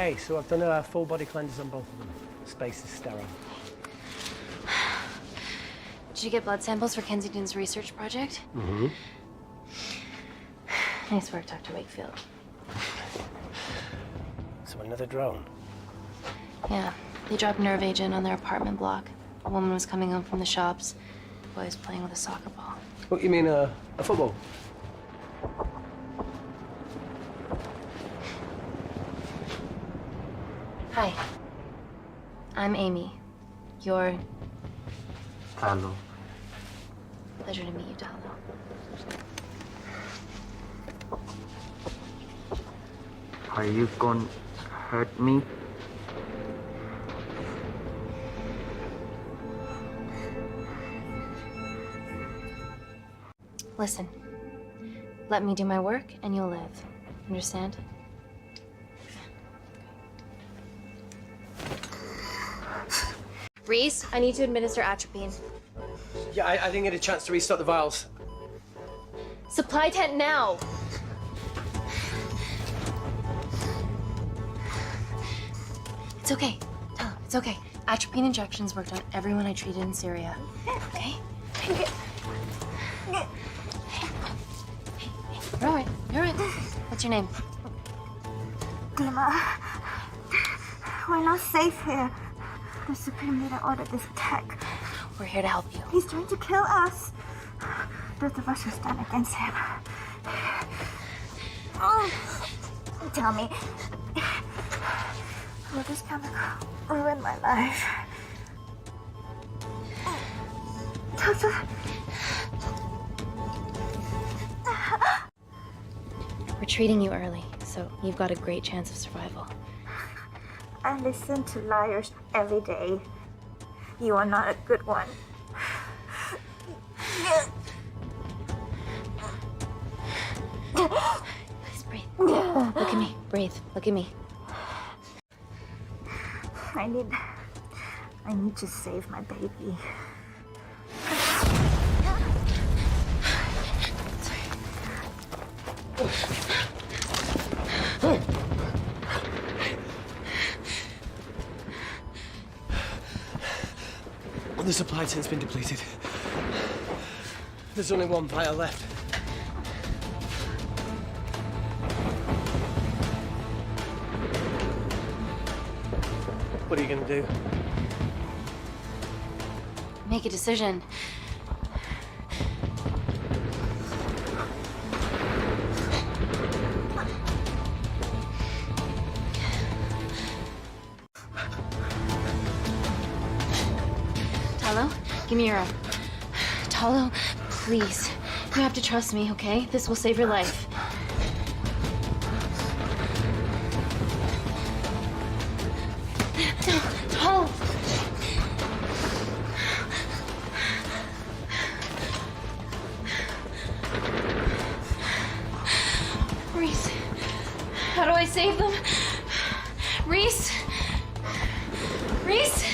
Okay, so I've done a full body cleanse on both of them. Space is sterile. Did you get blood samples for Kensington's research project? Mm-hmm. Nice work, Dr. Wakefield. So another drone? Yeah, they dropped nerve agent on their apartment block. A woman was coming home from the shops. The boy was playing with a soccer ball. What, you mean a football? Hi. I'm Amy. You're... Hello. Pleasure to meet you, Talo. Are you gonna hurt me? Listen. Let me do my work and you'll live. Understand? Reese, I need to administer atropine. Yeah, I didn't get a chance to restock the vials. Supply tent now! It's okay. Tell him, it's okay. Atropine injections worked on everyone I treated in Syria. Okay? Hey. You're all right. You're all right. What's your name? Dima, we're not safe here. The Supreme Leader ordered this attack. We're here to help you. He's trying to kill us. Both of us will stand against him. Oh, tell me, will this chemical ruin my life? Doctor. We're treating you early, so you've got a great chance of survival. I listen to liars every day. You are not a good one. Please breathe. Look at me. Breathe. Look at me. I need to save my baby. The supply tent's been depleted. There's only one vial left. What are you gonna do? Make a decision. Talo, give me your arm. Talo, please. You have to trust me, okay? This will save your life. Talo! Reese, how do I save them? Reese! Reese!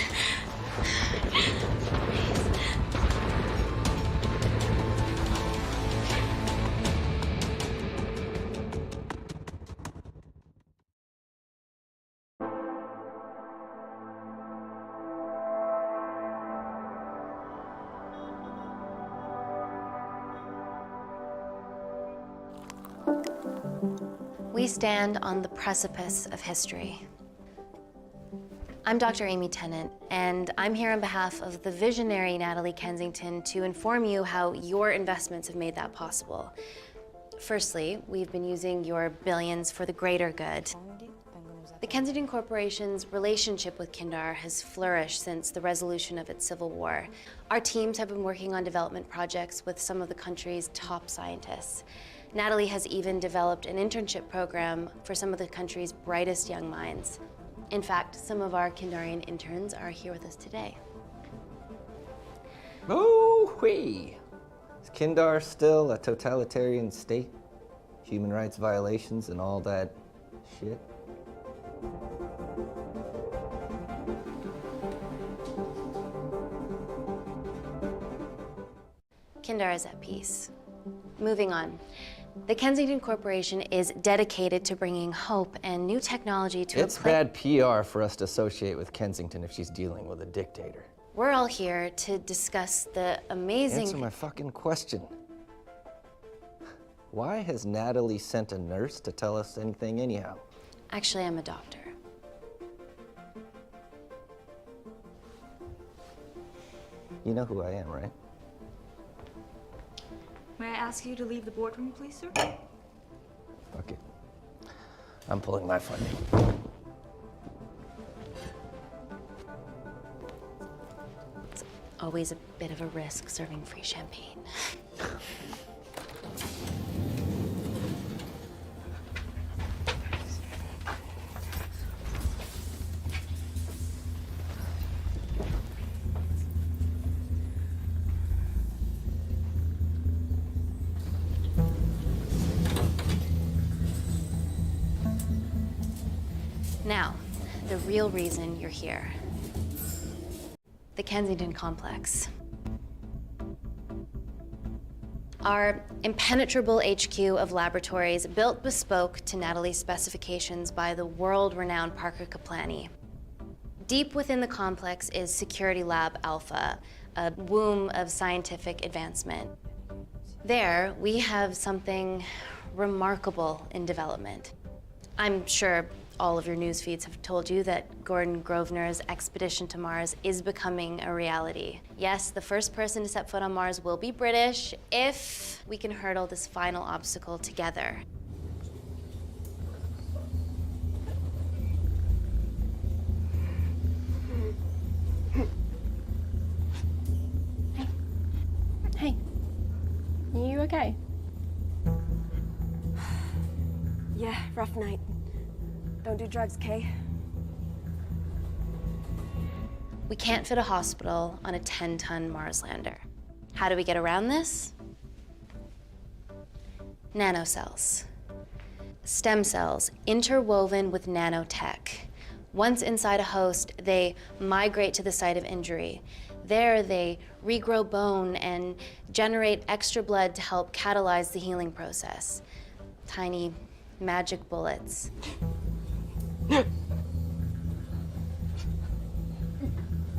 We stand on the precipice of history. I'm Dr. Amy Tennant, and I'm here on behalf of the visionary Natalie Kensington to inform you how your investments have made that possible. Firstly, we've been using your billions for the greater good. The Kensington Corporation's relationship with Kindar has flourished since the resolution of its civil war. Our teams have been working on development projects with some of the country's top scientists. Natalie has even developed an internship program for some of the country's brightest young minds. In fact, some of our Kindarian interns are here with us today. Oh-wee! Is Kindar still a totalitarian state? Human rights violations and all that shit? Kindar is at peace. Moving on. The Kensington Corporation is dedicated to bringing hope and new technology to It's bad PR for us to associate with Kensington if she's dealing with a dictator. We're all here to discuss the amazing... Answer my fucking question. Why has Natalie sent a nurse to tell us anything anyhow? Actually, I'm a doctor. You know who I am, right? May I ask you to leave the boardroom, please, sir? Fuck it. I'm pulling my funding. It's always a bit of a risk serving free champagne. Now, the real reason you're here. The Kensington Complex. Our impenetrable HQ of laboratories built bespoke to Natalie's specifications by the world-renowned Parker Kaplani. Deep within the complex is Security Lab Alpha, a womb of scientific advancement. There, we have something remarkable in development. I'm sure all of your news feeds have told you that Gordon Grosvenor's expedition to Mars is becoming a reality. Yes, the first person to set foot on Mars will be British if we can hurdle this final obstacle together. Hey, are you okay? Yeah, rough night. Don't do drugs, Kay. We can't fit a hospital on a 10-ton Mars lander. How do we get around this? Nanocells. Stem cells interwoven with nanotech. Once inside a host, they migrate to the site of injury. There, they regrow bone and generate extra blood to help catalyze the healing process. Tiny magic bullets.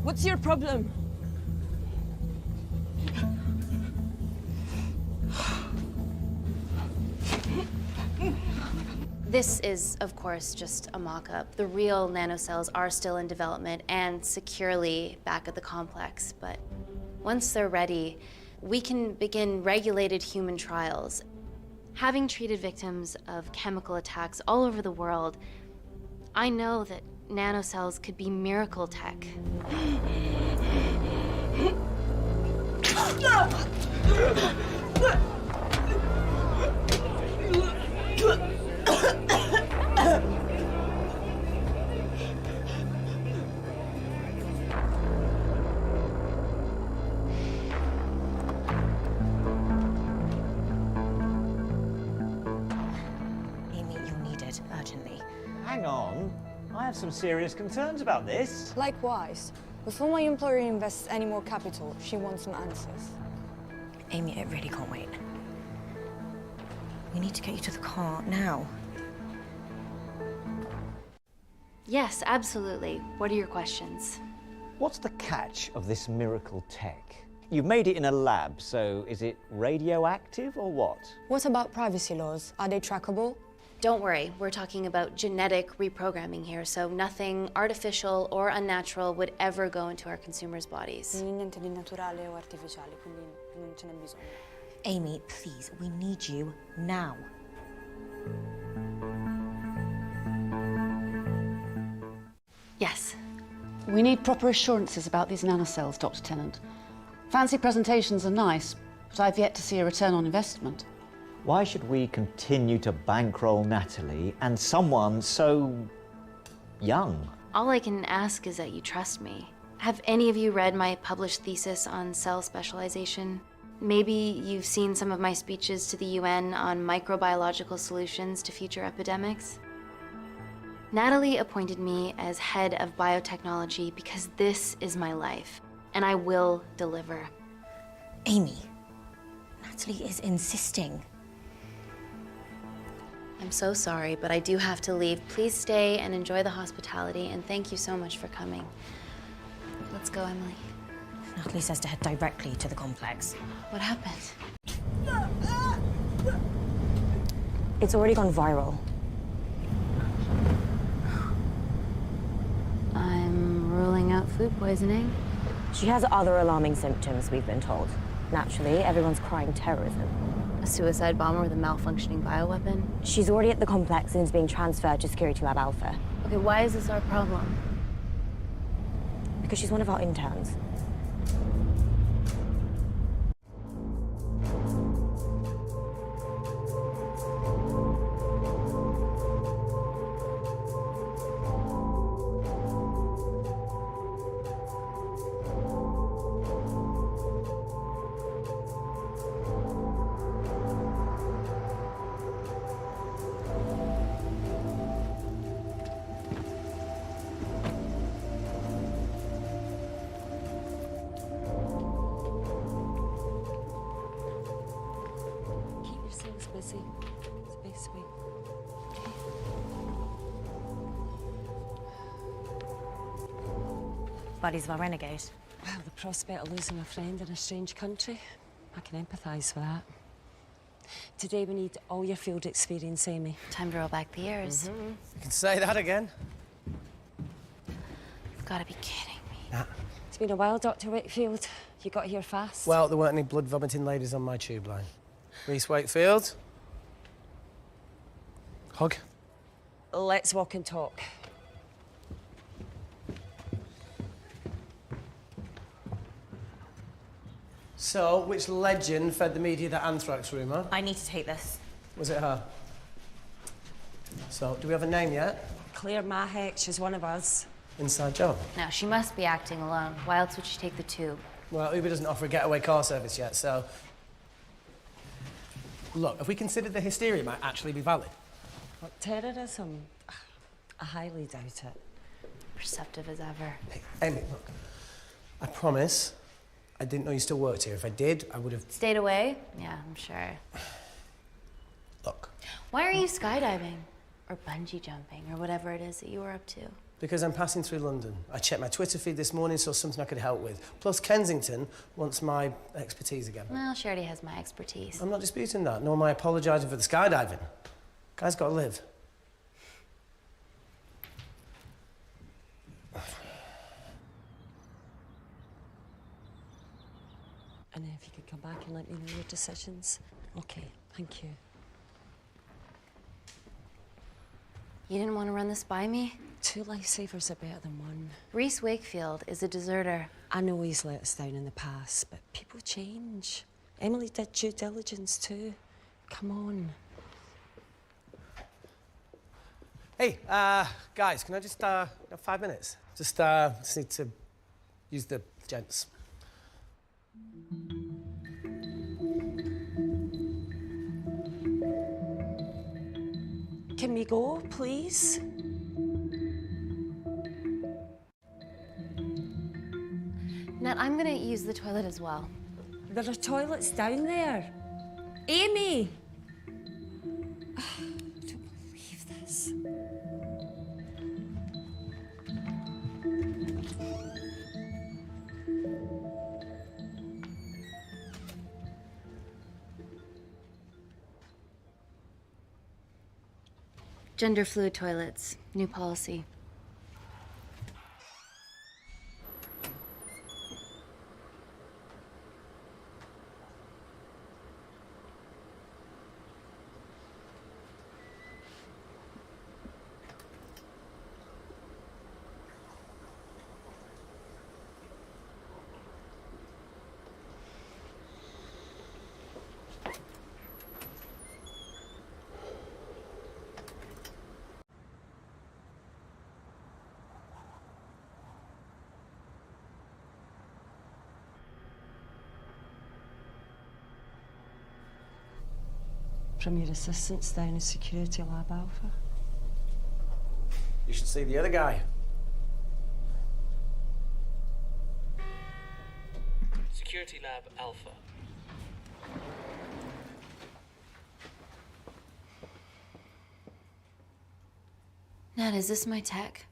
What's your problem? This is, of course, just a mock-up. The real nanocells are still in development and securely back at the complex, but once they're ready, we can begin regulated human trials. Having treated victims of chemical attacks all over the world, I know that nanocells could be miracle tech. Amy, you're needed urgently. Hang on. I have some serious concerns about this. Likewise. Before my employer invests any more capital, she wants some answers. Amy, it really can't wait. We need to get you to the car now. Yes, absolutely. What are your questions? What's the catch of this miracle tech? You've made it in a lab, so is it radioactive or what? What about privacy laws? Are they trackable? Don't worry, we're talking about genetic reprogramming here, so nothing artificial or unnatural would ever go into our consumers' bodies. Niente di naturale o artificiale, quindi non ce n'è bisogno. Amy, please, we need you now. Yes. We need proper assurances about these nanocells, Dr. Tennant. Fancy presentations are nice, but I've yet to see a return on investment. Why should we continue to bankroll Natalie and someone so young? All I can ask is that you trust me. Have any of you read my published thesis on cell specialization? Maybe you've seen some of my speeches to the UN on microbiological solutions to future epidemics? Natalie appointed me as head of biotechnology because this is my life, and I will deliver. Amy, Natalie is insisting. I'm so sorry, but I do have to leave. Please stay and enjoy the hospitality, and thank you so much for coming. Let's go, Emily. Natalie says to head directly to the complex. What happened? It's already gone viral. I'm ruling out food poisoning. She has other alarming symptoms, we've been told. Naturally, everyone's crying terrorism. A suicide bomber with a malfunctioning bioweapon? She's already at the complex and is being transferred to Security Lab Alpha. Okay, why is this our problem? Because she's one of our interns. Busy. Stay sweet. Buddies of our renegade. Well, the prospect of losing a friend in a strange country, I can empathise with that. Today we need all your field experience, Amy. Time to roll back the years. You can say that again. You've got to be kidding me. Nah. It's been a while, Dr. Wakefield. You got here fast. Well, there weren't any blood-vomiting ladies on my tube line. Reese Wakefield. Hug. Let's walk and talk. So, which legend fed the media that anthrax rumour? I need to take this. Was it her? So, do we have a name yet? Claire Mahek, she's one of us. Inside job. Now, she must be acting alone. Why else would she take the tube? Well, Uber doesn't offer a getaway car service yet, so... Look, if we consider the hysteria might actually be valid. What, terrorism? I highly doubt it. Perceptive as ever. Hey, Amy, look. I promise I didn't know you still worked here. If I did, I would have... Stayed away? Yeah, I'm sure. Look. Why are you skydiving? Or bungee jumping, or whatever it is that you were up to? Because I'm passing through London. I checked my Twitter feed this morning, saw something I could help with. Plus, Kensington wants my expertise again. Well, she already has my expertise. I'm not disputing that, nor am I apologising for the skydiving. Guy's got to live. And if you could come back and let me know your decisions. Okay, thank you. You didn't want to run this by me? 2 lifesavers are better than 1. Reese Wakefield is a deserter. I know he's let us down in the past, but people change. Emily did due diligence too. Come on. Hey, guys, can I just, have 5 minutes? Just need to use the gents. Can we go, please? Nat, I'm gonna use the toilet as well. There are toilets down there. Amy! I don't believe this. Gender fluid toilets, new policy. From your assistants down in Security Lab Alpha. You should see the other guy. Security Lab Alpha. Nat, is this my tech?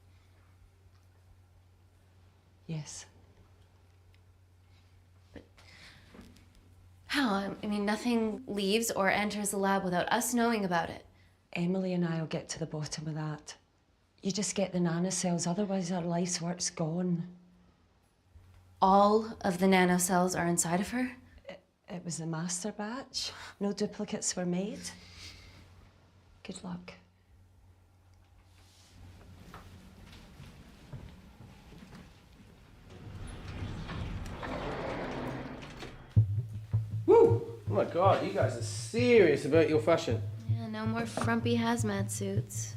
Yes. How? I mean, nothing leaves or enters the lab without us knowing about it. Emily and I will get to the bottom of that. You just get the nanocells, otherwise our life's work's gone. All of the nanocells are inside of her? It was a master batch. No duplicates were made. Good luck. Woo! Oh my God, you guys are serious about your fashion. Yeah, no more frumpy hazmat suits.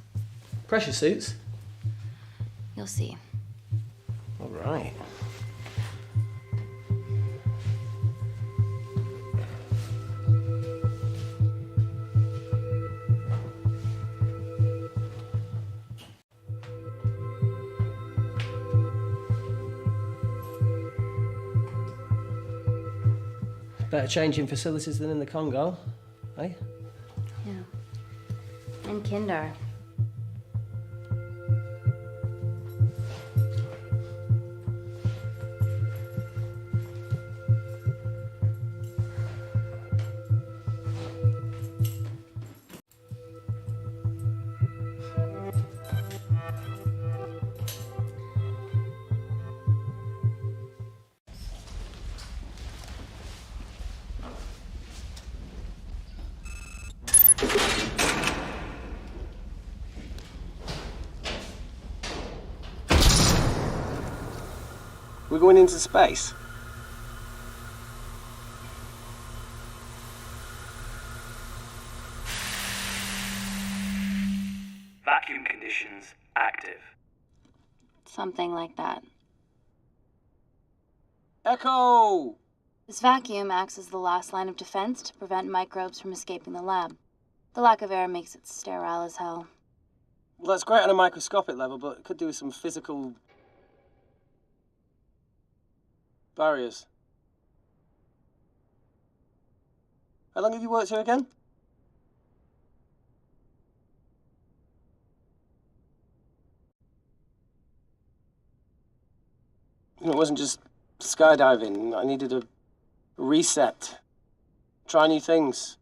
Pressure suits? You'll see. All right. Better changing facilities than in the Congo, eh? Yeah. And Kindar. We're going into space. Vacuum conditions active. Something like that. Echo! This vacuum acts as the last line of defense to prevent microbes from escaping the lab. The lack of air makes it sterile as hell. Well, that's great on a microscopic level, but it could do with some physical barriers. How long have you worked here again? It wasn't just skydiving. I needed a reset. Try new things.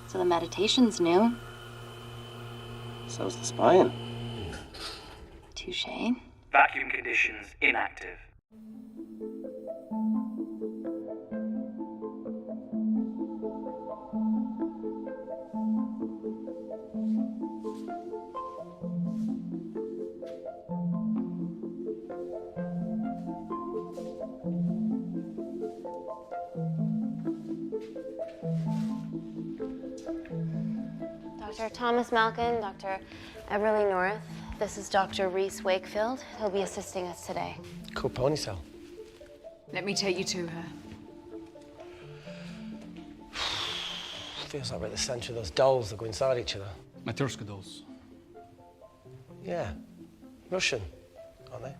So the meditation's new. So's the spying. Touché. Vacuum conditions inactive. Dr. Thomas Malkin, Dr. Everly North. This is Dr. Reese Wakefield. He'll be assisting us today. Cool ponytail. Let me take you to her. Feels like we're at the centre of those dolls that go inside each other. Matryoshka dolls. Yeah. Russian, aren't they?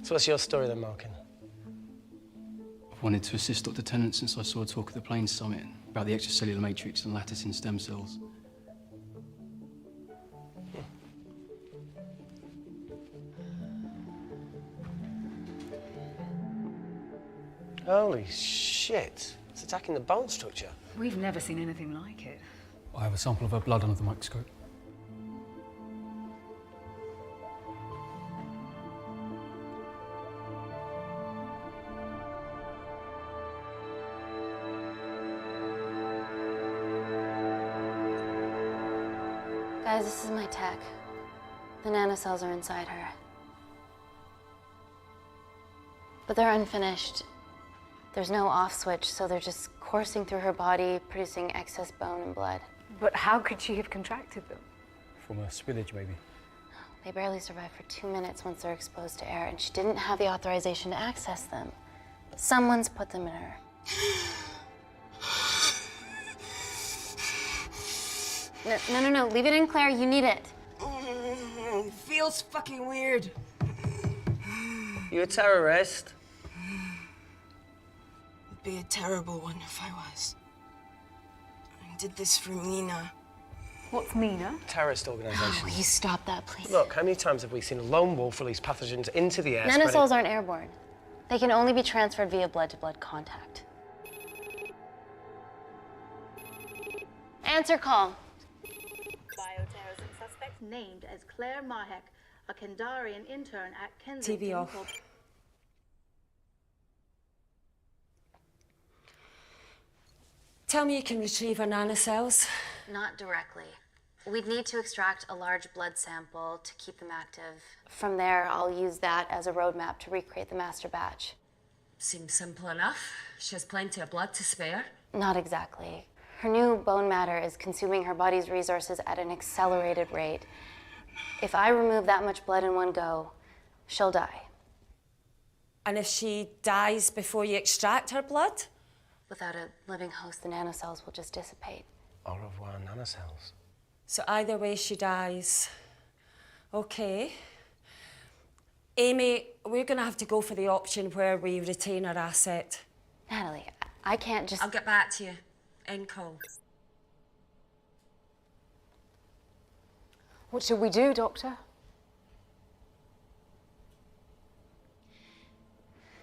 So what's your story then, Malkin? I've wanted to assist Dr. Tennant since I saw a talk at the Plains Summit about the extracellular matrix and lattice in stem cells. Holy shit. It's attacking the bone structure. We've never seen anything like it. I have a sample of her blood under the microscope. Guys, this is my tech. The nanocells are inside her. But they're unfinished. There's no off switch, so they're just coursing through her body, producing excess bone and blood. But how could she have contracted them? From a spillage, maybe. They barely survive for 2 minutes once they're exposed to air, and she didn't have the authorization to access them. Someone's put them in her. No. Leave it in, Claire. You need it. Feels fucking weird. You a terrorist? It'd be a terrible one if I was. I did this for Mina. What's Mina? Terrorist organisation. Will you stop that, please? Look, how many times have we seen a lone wolf release pathogens into the air? Nanocells aren't airborne. They can only be transferred via blood-to-blood contact. Answer call. Bioterrorism suspect named as Claire Mahek, a Kandarian intern at Kensington. TV off. Tell me you can retrieve her nanocells. Not directly. We'd need to extract a large blood sample to keep them active. From there, I'll use that as a roadmap to recreate the master batch. Seems simple enough. She has plenty of blood to spare. Not exactly. Her new bone matter is consuming her body's resources at an accelerated rate. If I remove that much blood in one go, she'll die. And if she dies before you extract her blood? Without a living host, the nanocells will just dissipate. Au revoir, nanocells. So either way she dies. Okay. Amy, we're gonna have to go for the option where we retain our asset. Natalie, I can't just... I'll get back to you. End call. What should we do, Doctor?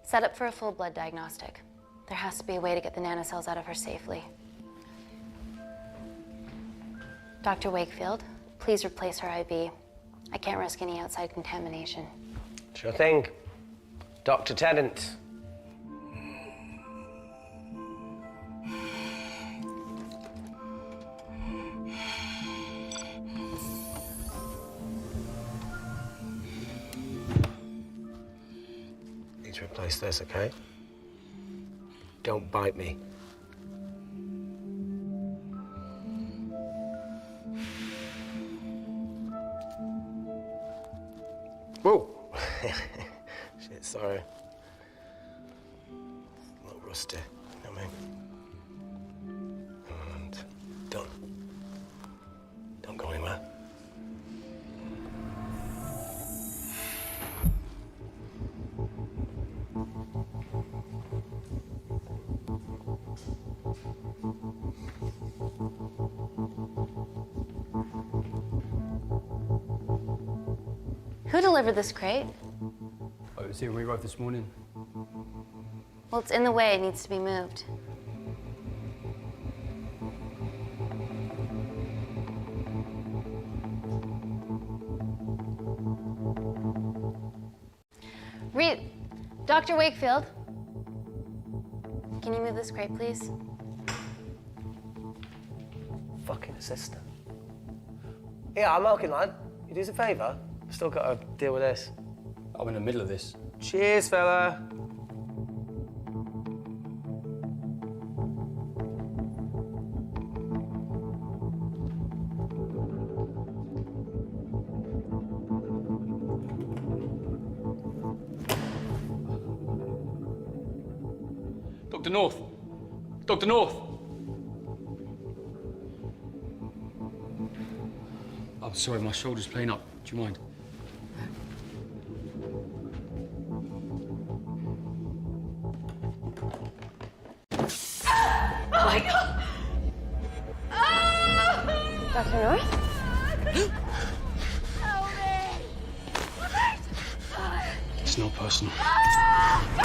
Set up for a full blood diagnostic. There has to be a way to get the nanocells out of her safely. Dr. Wakefield, please replace her IV. I can't risk any outside contamination. Sure thing. Dr. Tennant. Need to replace this, okay? Don't bite me. Whoa! Shit, sorry. A little rusty, you know what I mean? And done. Don't go anywhere. Who delivered this crate? Oh, it was here when we arrived this morning. Well, it's in the way. It needs to be moved. Dr. Wakefield, can you move this crate, please? Fucking assistant. Yeah, I'm okay, lad. You do us a favour? I've still got to deal with this. I'm in the middle of this. Cheers, fella. Dr. North! Dr. North! I'm sorry, my shoulder's playing up. Do you mind? Oh my God! Dr. North? Help me! It's not personal. Help me!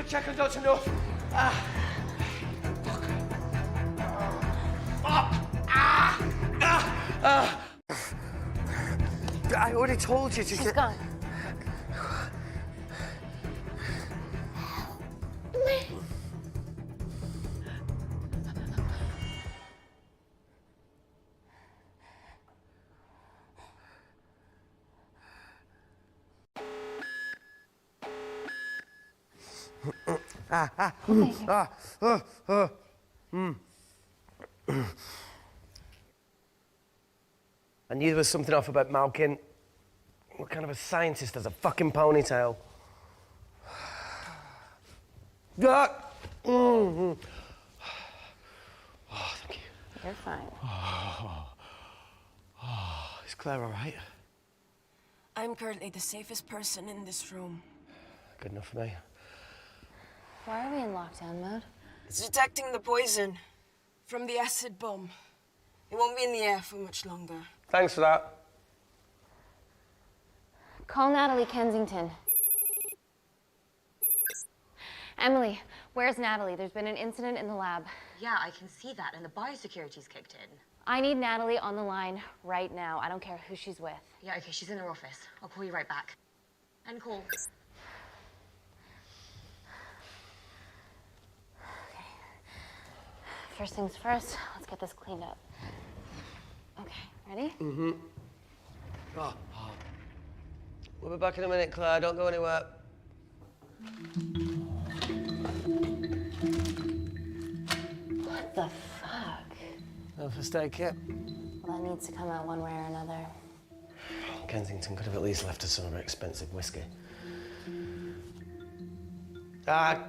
Check on Dr. North. Fuck. Fuck. already told you to She's gone. I knew there was something off about Malkin. What kind of a scientist has a fucking ponytail? Oh, thank you. You're fine. Is Claire all right? I'm currently the safest person in this room. Good enough for me. Why are we in lockdown mode? It's detecting the poison from the acid bomb. It won't be in the air for much longer. Thanks for that. Call Natalie Kensington. Emily, where's Natalie? There's been an incident in the lab. Yeah, I can see that, and the biosecurity's kicked in. I need Natalie on the line right now. I don't care who she's with. Yeah, okay, she's in her office. I'll call you right back. End call. Okay. First things first, let's get this cleaned up. Okay, ready? Mm-hmm. We'll be back in a minute, Claire. Don't go anywhere. What the fuck? No first aid kit. Well, that needs to come out one way or another. Kensington could have at least left us some of her expensive whiskey. Ah!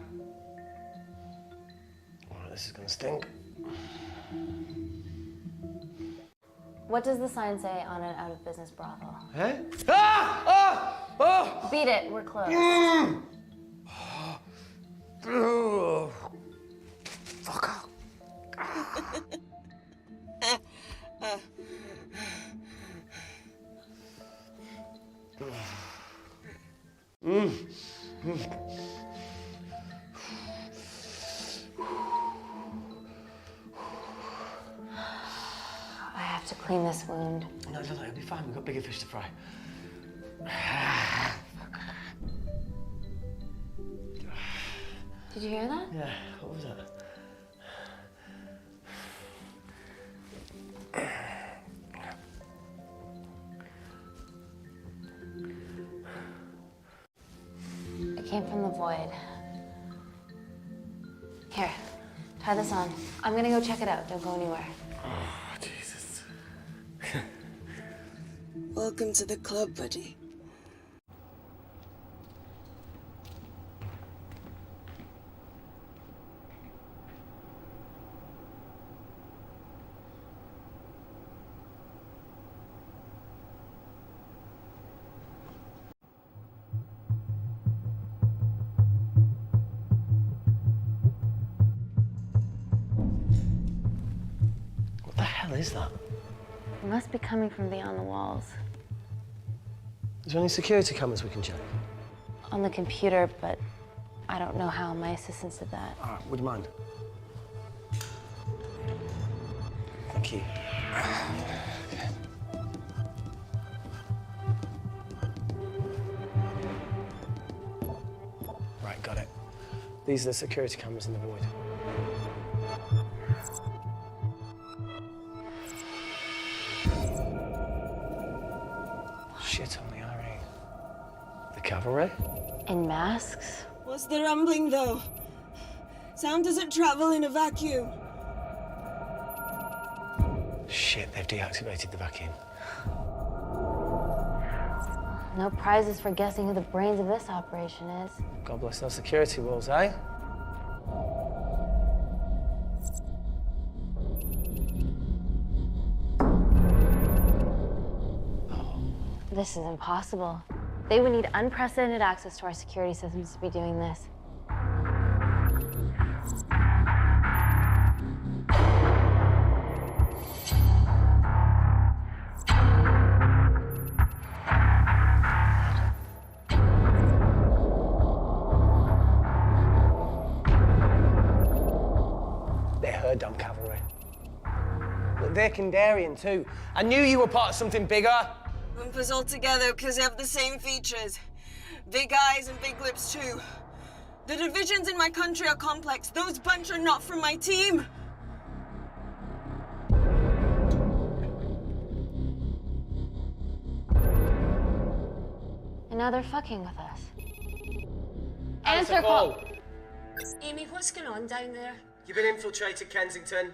Alright, this is gonna stink. What does the sign say on an out-of-business brothel? Eh? Ah! Ah! Oh! Beat it, we're closed. Oh. Fuck off. I have to clean this wound. No, it'll be fine. We've got bigger fish to fry. Did you hear that? Yeah, what was that? It came from the void. Here, try this on. I'm gonna go check it out. Don't go anywhere. Oh, Jesus. Welcome to the club, buddy. What the hell is that? It must be coming from beyond the walls. Is there any security cameras we can check? On the computer, but I don't know how. My assistants did that. All right, would you mind? Thank you. Right, got it. These are the security cameras in the void. Shit on the RE. The cavalry? In masks? What's the rumbling, though? Sound doesn't travel in a vacuum. Shit, they've deactivated the vacuum. No prizes for guessing who the brains of this operation is. God bless those security walls, eh? This is impossible. They would need unprecedented access to our security systems to be doing this. They're her dumb cavalry. Look, they're Kandarian too. I knew you were part of something bigger. Lump us all together because they have the same features. Big eyes and big lips too. The divisions in my country are complex. Those bunch are not from my team. And now they're fucking with us. Answer call. Amy, what's going on down there? You've been infiltrated, Kensington.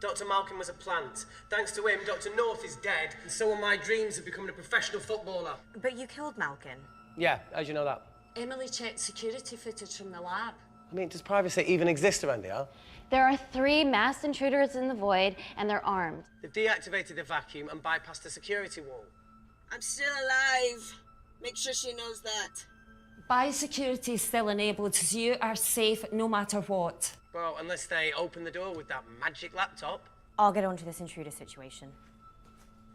Dr. Malcolm was a plant. Thanks to him, Dr. North is dead, and so are my dreams of becoming a professional footballer. But you killed Malcolm. Yeah, how'd you know that? Emily checked security footage from the lab. I mean, does privacy even exist around here? There are 3 masked intruders in the void, and they're armed. They've deactivated the vacuum and bypassed the security wall. I'm still alive. Make sure she knows that. Biosecurity is still enabled, so you are safe no matter what. Well, unless they open the door with that magic laptop. I'll get onto this intruder situation.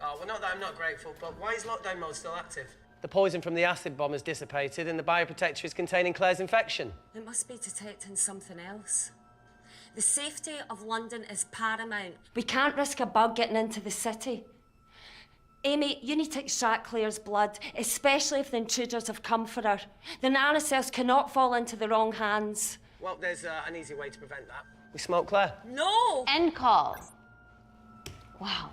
Oh, well, not that I'm not grateful, but why is lockdown mode still active? The poison from the acid bomb has dissipated and the bioprotector is containing Claire's infection. It must be detecting something else. The safety of London is paramount. We can't risk a bug getting into the city. Amy, you need to extract Claire's blood, especially if the intruders have come for her. The nanocells cannot fall into the wrong hands. Well, there's an easy way to prevent that. We smoke Claire. No! End call. Wow.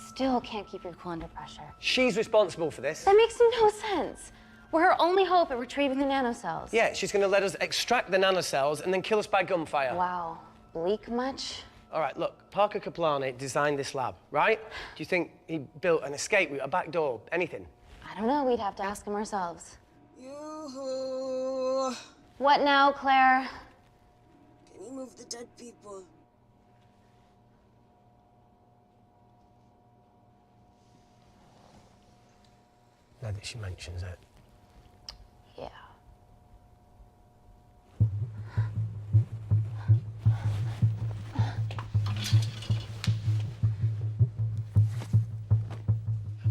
Still can't keep your cool under pressure. She's responsible for this. That makes no sense. We're her only hope at retrieving the nanocells. Yeah, she's going to let us extract the nanocells and then kill us by gunfire. Wow. Bleak much? All right, look, Parker Kaplani designed this lab, right? Do you think he built an escape route, a back door, anything? I don't know. We'd have to ask him ourselves. Yoo-hoo. What now, Claire? Can you move the dead people? Now that she mentions it. Yeah.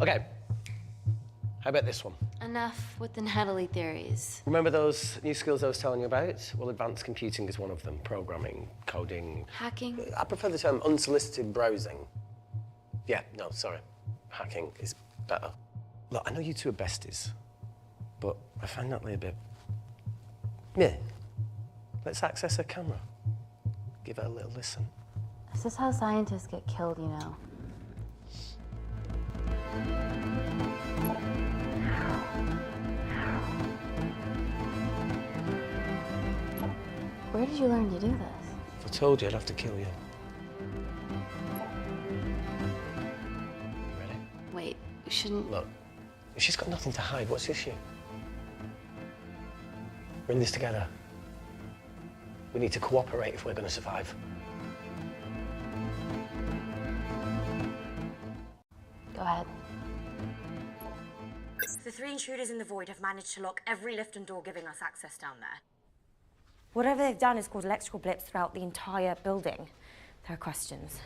Okay. How about this one? Enough with the Natalie theories. Remember those new skills I was telling you about? Well, advanced computing is one of them. Programming, coding. Hacking? I prefer the term unsolicited browsing. Yeah, no, sorry. Hacking is better. Look, I know you two are besties, but I find Natalie a bit... Yeah. Let's access her camera. Give her a little listen. This is how scientists get killed, you know. Where did you learn to do this? If I told you, I'd have to kill you. Ready? Wait, we shouldn't... Look, she's got nothing to hide. What's the issue? We're in this together. We need to cooperate if we're going to survive. Go ahead. The 3 intruders in the void have managed to lock every lift and door giving us access down there. Whatever they've done is caused electrical blips throughout the entire building. There are questions.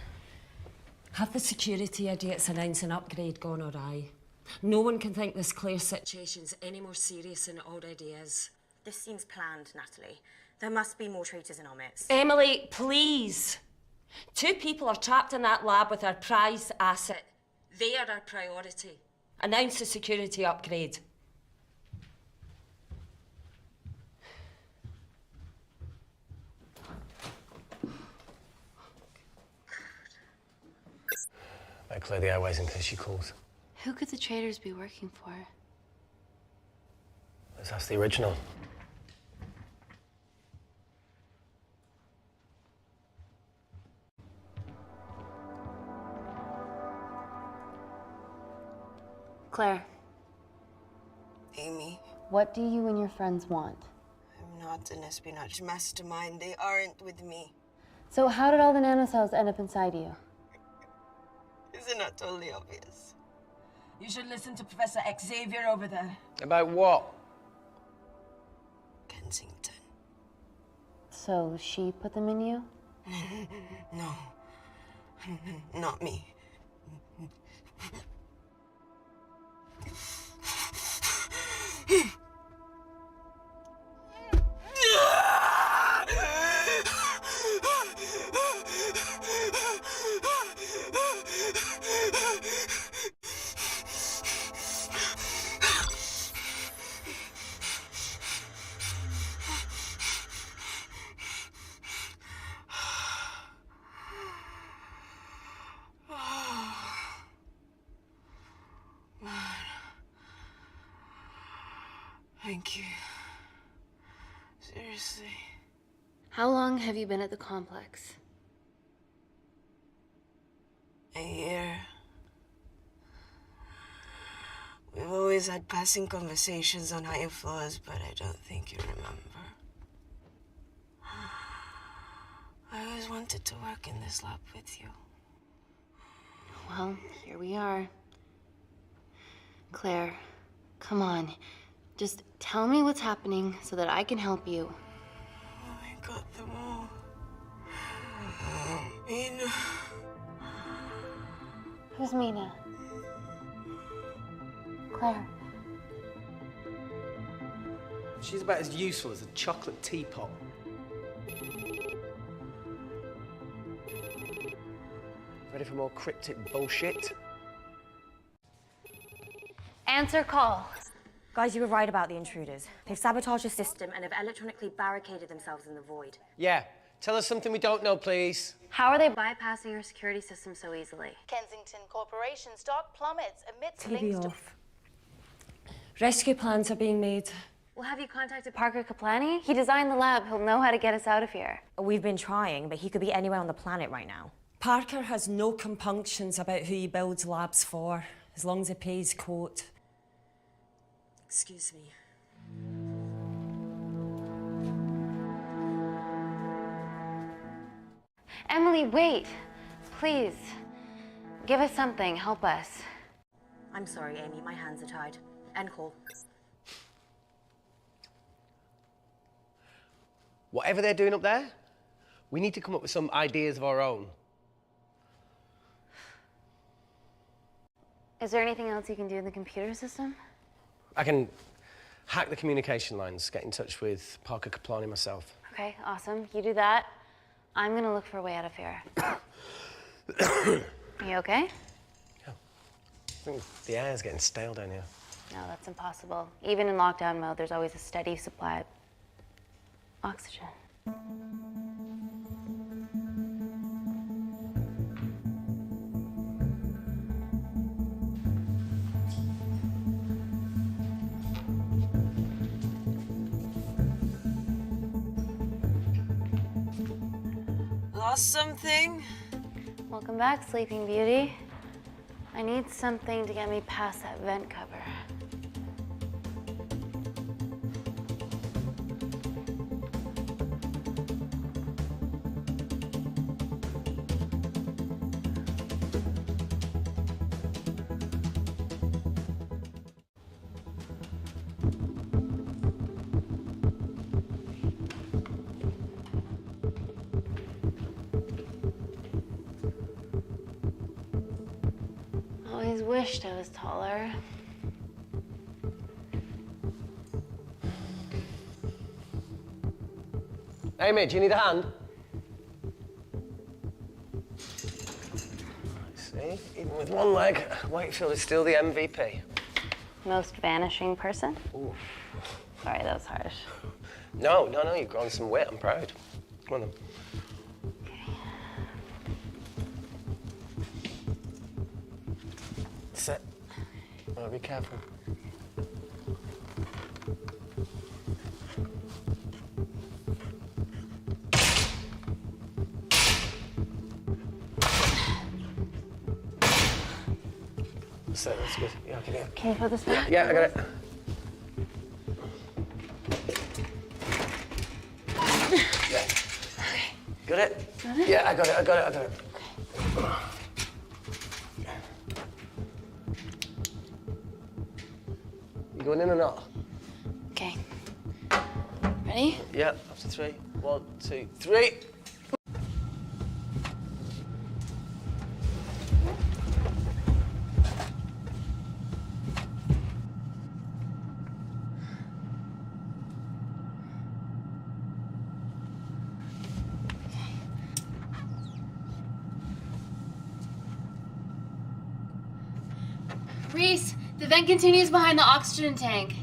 Have the security idiots announce an upgrade gone awry? No one can think this Claire situation's any more serious than it already is. This seems planned, Natalie. There must be more traitors in our midst. Emily, please. 2 people are trapped in that lab with our prized asset. They are our priority. Announce the security upgrade. Better clear the airways in case she calls. Who could the traitors be working for? Let's ask the original. Claire, Amy, what do you and your friends want? I'm not an espionage mastermind. They aren't with me. So how did all the nanocells end up inside you? Is it not totally obvious? You should listen to Professor Xavier over there. About what? Kensington. So she put them in you? No. Not me. Thank you. Seriously. How long have you been at the complex? A year. We've always had passing conversations on higher floors, but I don't think you remember. I always wanted to work in this lab with you. Well, here we are. Claire, come on. Just tell me what's happening so that I can help you. I got them all. Mina. Who's Mina? Claire. She's about as useful as a chocolate teapot. Ready for more cryptic bullshit? Answer call. Guys, you were right about the intruders. They've sabotaged the system and have electronically barricaded themselves in the void. Yeah. Tell us something we don't know, please. How are they bypassing your security system so easily? Kensington Corporation stock plummets amidst TV links to... off. Rescue plans are being made. Well, have you contacted Parker Kaplani? He designed the lab. He'll know how to get us out of here. We've been trying, but he could be anywhere on the planet right now. Parker has no compunctions about who he builds labs for, as long as he pays court. Excuse me. Emily, wait. Please. Give us something. Help us. I'm sorry, Amy. My hands are tied. End call. Whatever they're doing up there, we need to come up with some ideas of our own. Is there anything else you can do in the computer system? I can hack the communication lines, get in touch with Parker Kaplani myself. Okay, awesome. You do that. I'm gonna look for a way out of here. You okay? Yeah. I think the air's getting stale down here. No, that's impossible. Even in lockdown mode, there's always a steady supply of oxygen. Lost something? Welcome back, Sleeping Beauty. I need something to get me past that vent cover. Always wished I was taller. Amy, do you need a hand? See, even with one leg, Wakefield is still the MVP. Most vanishing person? Ooh. Sorry, that was harsh. No, you've grown some weight, I'm proud. Come on then. Sit. Oh, be careful. Sit, that's good. Yeah, okay, yeah. Can you put this back? Yeah, I got it. Yeah. Got it? Got it? Yeah, I got it. You going in or not? Okay. Ready? Yeah, after 3. 1, 2, 3. Reese, the vent continues behind the oxygen tank.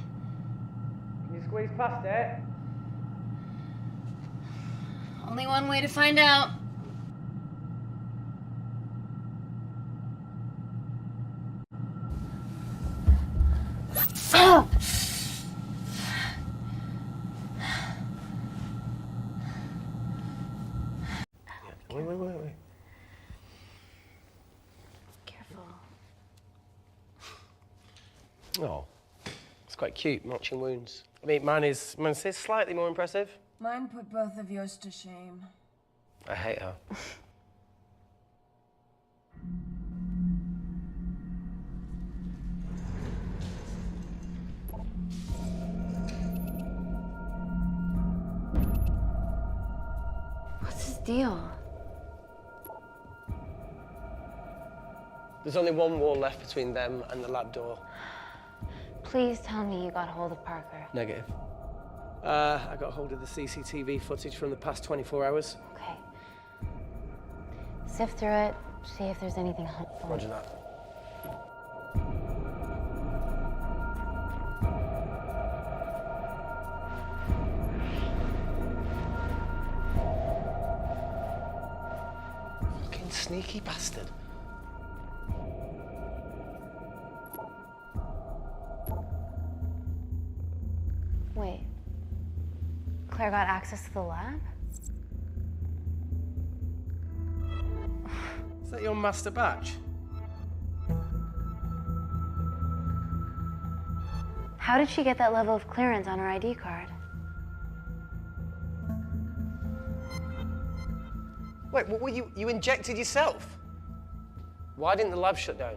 Can you squeeze past it? Only one way to find out. Oh, it's quite cute, marching wounds. I mean, mine's slightly more impressive. Mine put both of yours to shame. I hate her. What's his deal? There's only one wall left between them and the lab door. Please tell me you got hold of Parker. Negative. I got hold of the CCTV footage from the past 24 hours. Okay. Sift through it, see if there's anything helpful. Roger that. Fucking sneaky bastard. Wait. Claire got access to the lab? Is that your master batch? How did she get that level of clearance on her ID card? Wait, what were you injected yourself? Why didn't the lab shut down?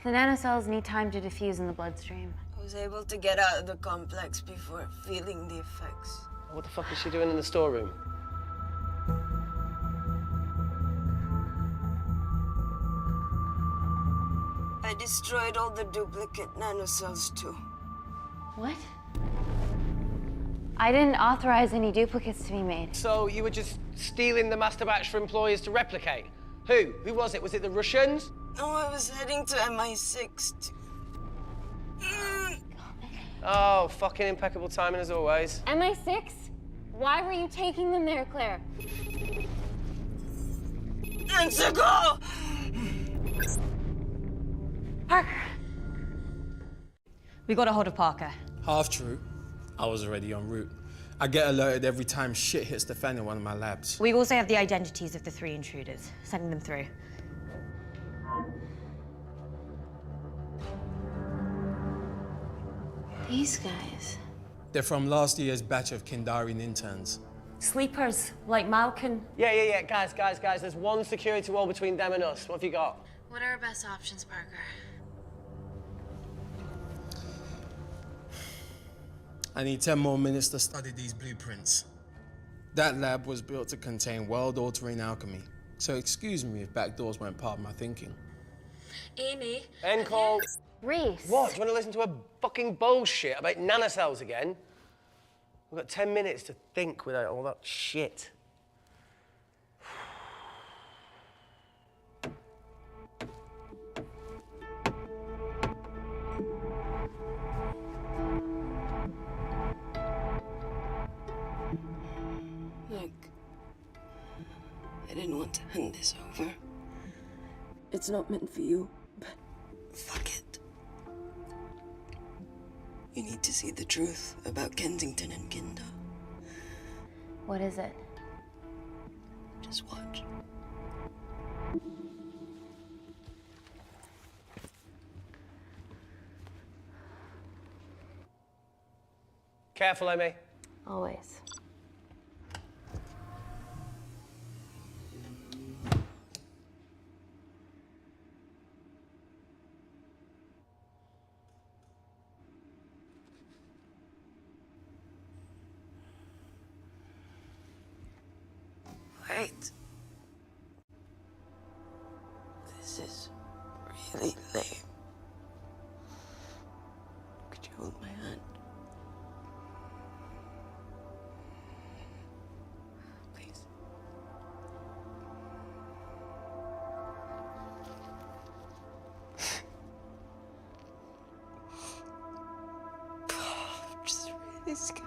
The nanocells need time to diffuse in the bloodstream. I was able to get out of the complex before feeling the effects. What the fuck is she doing in the storeroom? I destroyed all the duplicate nanocells too. What? I didn't authorize any duplicates to be made. So you were just stealing the master batch for employers to replicate? Who? Who was it? Was it the Russians? No, I was heading to MI6. Oh, fucking impeccable timing as always. MI6? Why were you taking them there, Claire? Let's go! Parker! We got a hold of Parker. Half true. I was already en route. I get alerted every time shit hits the fan in one of my labs. We also have the identities of the 3 intruders. Sending them through. These guys. They're from last year's batch of Kindarian interns. Sleepers, like Malkin. Yeah. Guys. There's one security wall between them and us. What have you got? What are our best options, Parker? I need 10 more minutes to study these blueprints. That lab was built to contain world-altering alchemy. So excuse me if backdoors weren't part of my thinking. Amy. End call. Reese. What? Do you want to listen to a fucking bullshit about nanocells again? We've got 10 minutes to think without all that shit. Look, I didn't want to hand this over. It's not meant for you, but fuck it. You need to see the truth about Kensington and Kinder. What is it? Just watch. Careful, Amy. Always. Wait. This is really lame. Could you hold my hand? Please. I'm just really scared.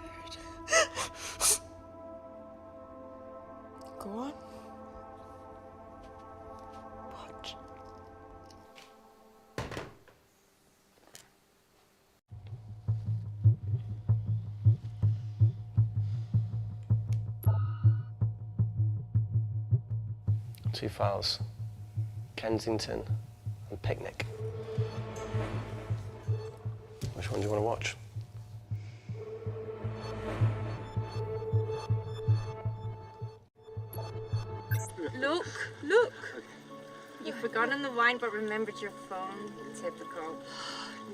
Go on. Watch. Two files. Kensington and Picnic. Which one do you want to watch? Look, look. You've forgotten the wine but remembered your phone. Typical.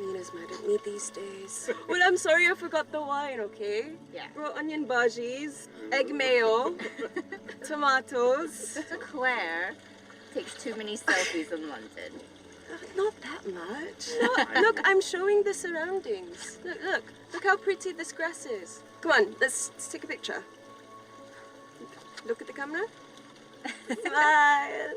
Mina's mad at me these days. Well, I'm sorry I forgot the wine, okay? Yeah. Raw onion bhajis, egg mayo, tomatoes. Claire takes too many selfies in London. Not that much. Look, I'm showing the surroundings. Look how pretty this grass is. Come on, let's take a picture. Look at the camera. Smile.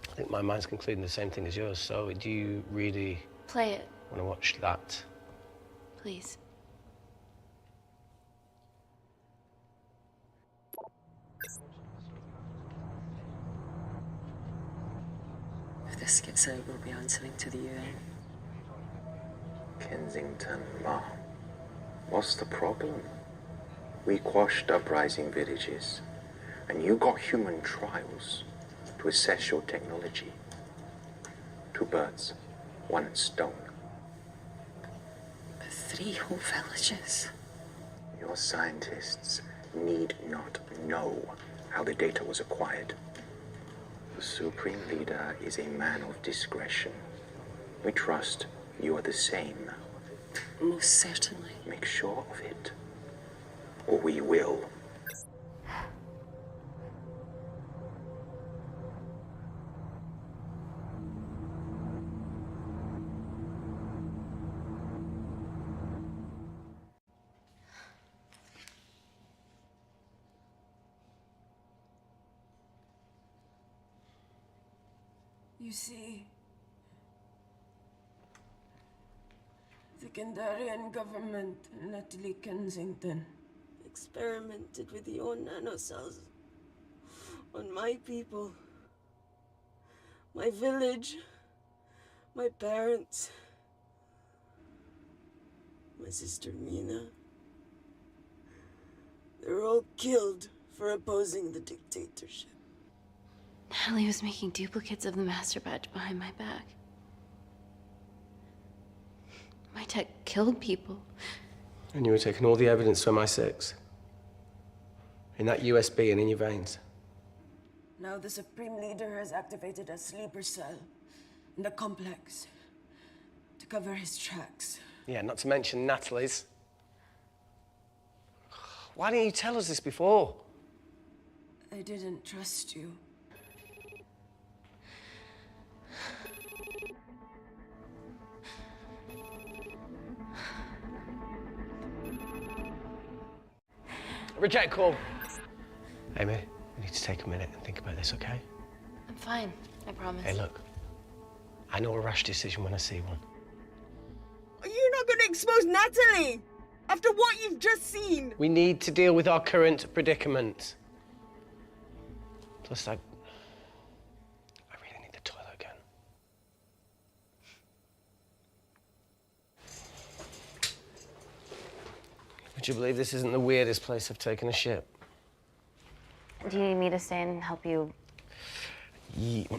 I think my mind's concluding the same thing as yours, so do you really Play it, want to watch that? please. If this gets out, we'll be answering to the UN. Kensington, Ma. What's the problem? We quashed uprising villages, and you got human trials to assess your technology. 2 birds, 1 stone. But 3 whole villages. Your scientists need not know how the data was acquired. The Supreme Leader is a man of discretion. We trust you are the same. Most certainly. Make sure of it, or we will. You see, the Kandarian government and Natalie Kensington Experimented with your nanocells on my people, my village, my parents, my sister Mina. They're all killed for opposing the dictatorship. Natalie was making duplicates of the master badge behind my back. My tech killed people. And you were taking all the evidence to MI6? In that USB and in your veins? Now the Supreme Leader has activated a sleeper cell in the complex to cover his tracks. Yeah, not to mention Natalie's. Why didn't you tell us this before? I didn't trust you. Reject call. Amy, we need to take a minute and think about this, okay? I'm fine, I promise. Hey, look. I know a rash decision when I see one. Are you not going to expose Natalie after what you've just seen? We need to deal with our current predicament. Plus, I really need the toilet again. Would you believe this isn't the weirdest place I've taken a shit? Do you need me to stay and help you?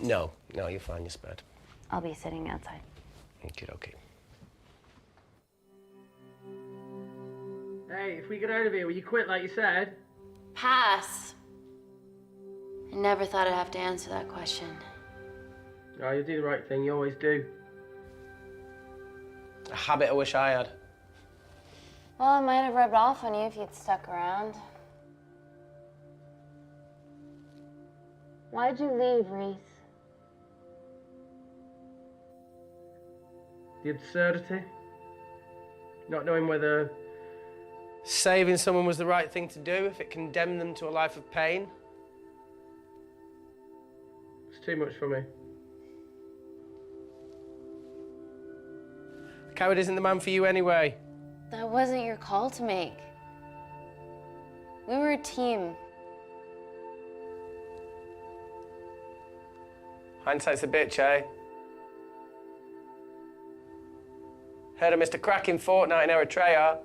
No, you're fine, you're spared. I'll be sitting outside. Okay. Hey, if we get out of here, will you quit like you said? Pass. I never thought I'd have to answer that question. Oh, you do the right thing, you always do. A habit I wish I had. Well, it might have rubbed off on you if you'd stuck around. Why'd you leave, Reese? The absurdity. Not knowing whether saving someone was the right thing to do if it condemned them to a life of pain. it's too much for me. A coward isn't the man for you anyway. That wasn't your call to make. We were a team. Hindsight's a bitch, eh? Heard of Mr. Cracking Fortnite in Eritrea?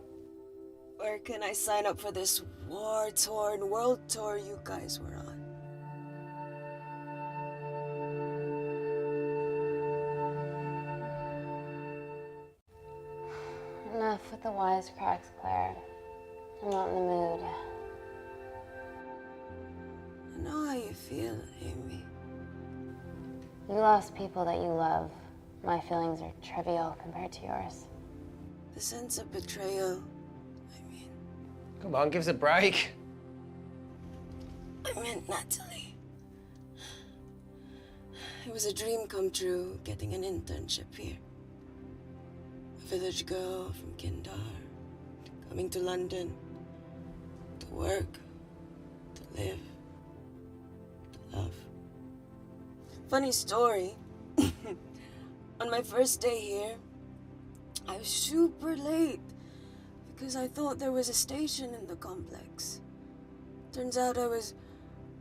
Where can I sign up for this war-torn world tour you guys were on? Enough with the wisecracks, Claire. I'm not in the mood. I know how you feel, Amy. You lost people that you love. My feelings are trivial compared to yours. The sense of betrayal. Come on, give us a break. I meant Natalie. It was a dream come true, getting an internship here. A village girl from Kindar, coming to London, to work, to live, to love. Funny story. On my first day here, I was super late because I thought there was a station in the complex. Turns out I was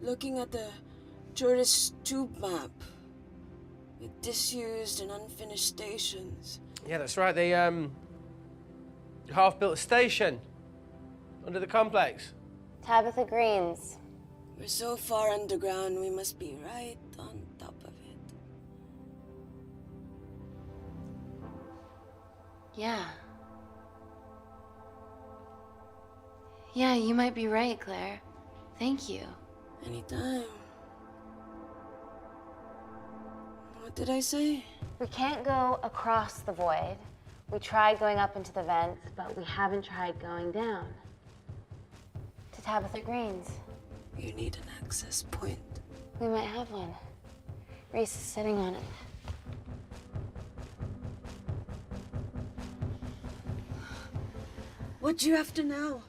looking at the tourist tube map with disused and unfinished stations. Yeah, that's right. They half-built station under the complex. Tabitha Green's. We're so far underground, we must be right on top of it. Yeah. Yeah, you might be right, Claire. Thank you. Anytime. What did I say? We can't go across the void. We tried going up into the vents, but we haven't tried going down. To Tabitha Green's. You need an access point. We might have one. Reese is sitting on it. What do you have to know?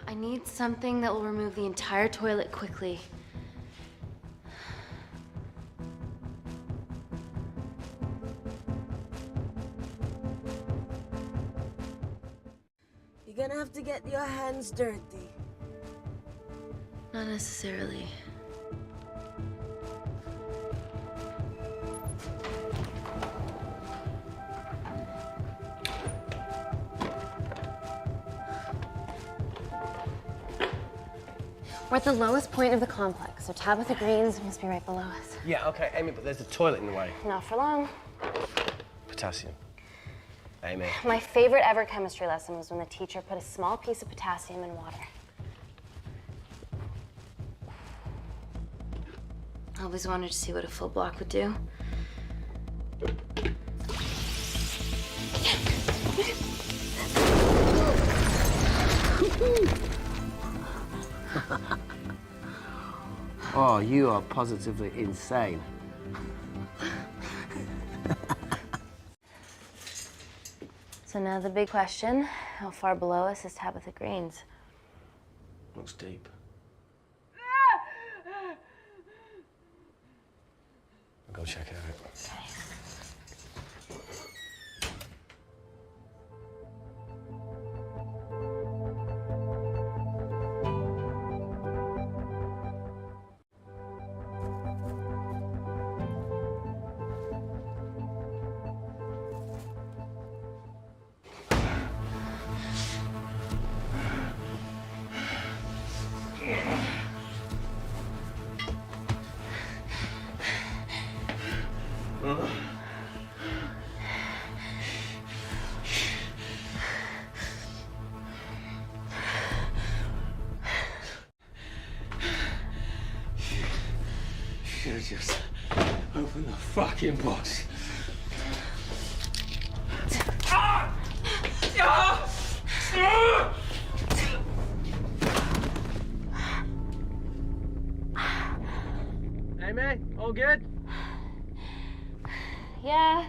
I need something that will remove the entire toilet quickly. You're gonna have to get your hands dirty. Not necessarily. We're at the lowest point of the complex, so Tabitha Green's must be right below us. Yeah, okay, Amy, but there's a toilet in the way. Not for long. Potassium. Amy. My favorite ever chemistry lesson was when the teacher put a small piece of potassium in water. I always wanted to see what a full block would do. Oh, you are positively insane. So now the big question, how far below us is Tabitha Green's? Looks deep. I'll go check it out. Okay. Should have just opened the fucking box. Amy, all good? Yeah.